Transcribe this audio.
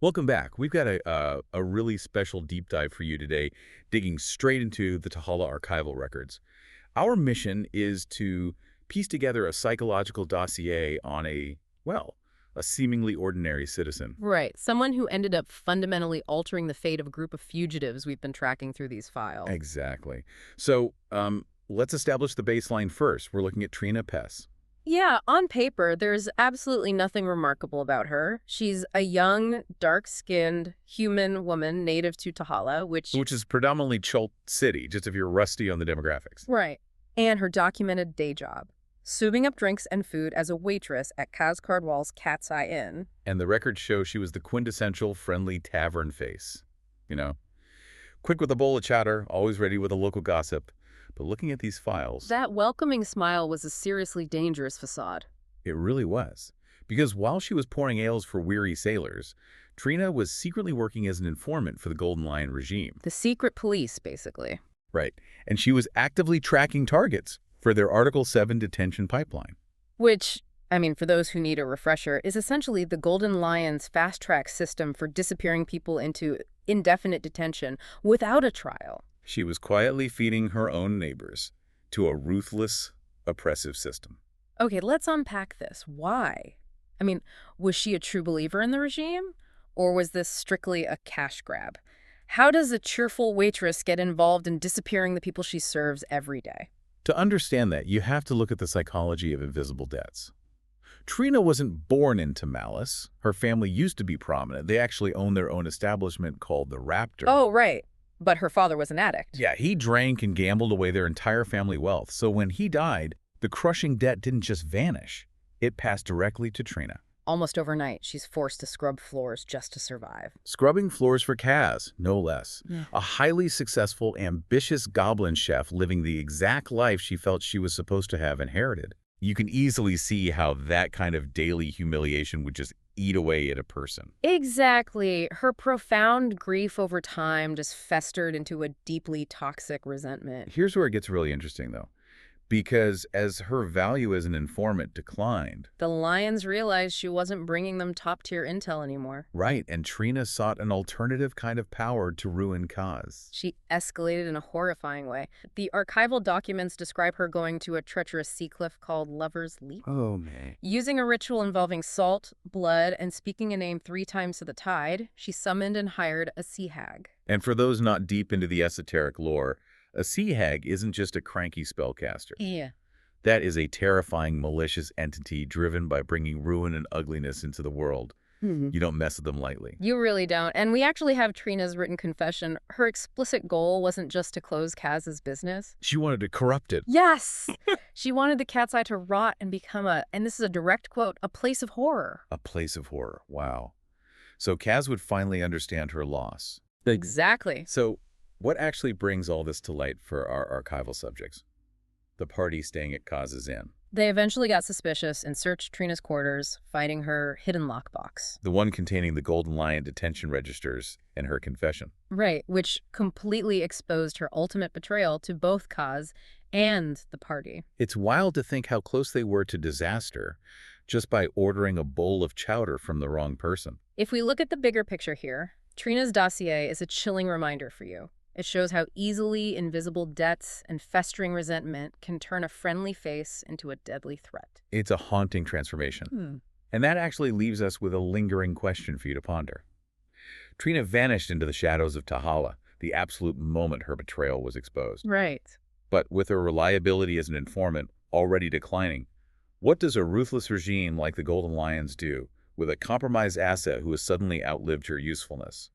Welcome back. We've got a really special deep dive for you today, digging straight into the Tahala archival records. Our mission is to piece together a psychological dossier on a seemingly ordinary citizen. Right. Someone who ended up fundamentally altering the fate of a group of fugitives we've been tracking through these files. Exactly. So let's establish the baseline first. We're looking at Trina Pess. Yeah, on paper, there's absolutely nothing remarkable about her. She's a young, dark-skinned human woman native to Tahala, Which is predominantly Chult City, just if you're rusty on the demographics. Right. And her documented day job, serving up drinks and food as a waitress at Kaz Cardwell's Cat's Eye Inn. And the records show she was the quintessential friendly tavern face. You know, quick with a bowl of chowder, always ready with a local gossip. But looking at these files, That welcoming smile was a seriously dangerous facade. it really was. Because while she was pouring ales for weary sailors, Trina was secretly working as an informant for the Golden Lion regime. The secret police, basically. Right. And she was actively tracking targets for their Article 7 detention pipeline. Which, I mean, for those who need a refresher, is essentially the Golden Lion's fast-track system for disappearing people into indefinite detention without a trial. She was quietly feeding her own neighbors to a ruthless, oppressive system. Okay, let's unpack this. Why? I mean, was she a true believer in the regime? Or was this strictly a cash grab? How does a cheerful waitress get involved in disappearing the people she serves every day? To understand that, you have to look at the psychology of invisible debts. Trina wasn't born into malice. Her family used to be prominent. They actually owned their own establishment called the Raptor. Oh, right. But her father was an addict. Yeah, he drank and gambled away their entire family wealth. So when he died, the crushing debt didn't just vanish. It passed directly to Trina. Almost overnight, she's forced to scrub floors just to survive. Scrubbing floors for Kaz, no less. Yeah. A highly successful, ambitious goblin chef living the exact life she felt she was supposed to have inherited. You can easily see how that kind of daily humiliation would just eat away at a person. Exactly. Her profound grief over time just festered into a deeply toxic resentment. Here's where it gets really interesting, though. Because as her value as an informant declined, The Lions realized she wasn't bringing them top-tier intel anymore. right, and Trina sought an alternative kind of power to ruin Kaz. She escalated in a horrifying way. The archival documents describe her going to a treacherous sea cliff called Lover's Leap. Oh, man. Using a ritual involving salt, blood, and speaking a name 3 times to the tide, she summoned and hired a sea hag. And for those not deep into the esoteric lore, a sea hag isn't just a cranky spellcaster. Yeah. That is a terrifying, malicious entity driven by bringing ruin and ugliness into the world. You don't mess with them lightly. You really don't. And we actually have Trina's written confession. Her explicit goal wasn't just to close Kaz's business. She wanted to corrupt it. Yes! She wanted the Cat's Eye to rot and become and this is a direct quote, a place of horror. A place of horror. Wow. So Kaz would finally understand her loss. Exactly. So what actually brings all this to light for our archival subjects? The party staying at Kaz's Inn. They eventually got suspicious and searched Trina's quarters, finding her hidden lockbox. The one containing the Golden Lion detention registers and her confession. Right, which completely exposed her ultimate betrayal to both Kaz and the party. It's wild to think how close they were to disaster just by ordering a bowl of chowder from the wrong person. If we look at the bigger picture here, Trina's dossier is a chilling reminder for you. It shows how easily invisible debts and festering resentment can turn a friendly face into a deadly threat. It's a haunting transformation. And that actually leaves us with a lingering question for you to ponder. Trina vanished into the shadows of Tahala the absolute moment her betrayal was exposed. Right. But with her reliability as an informant already declining, what does a ruthless regime like the Golden Lions do with a compromised asset who has suddenly outlived her usefulness?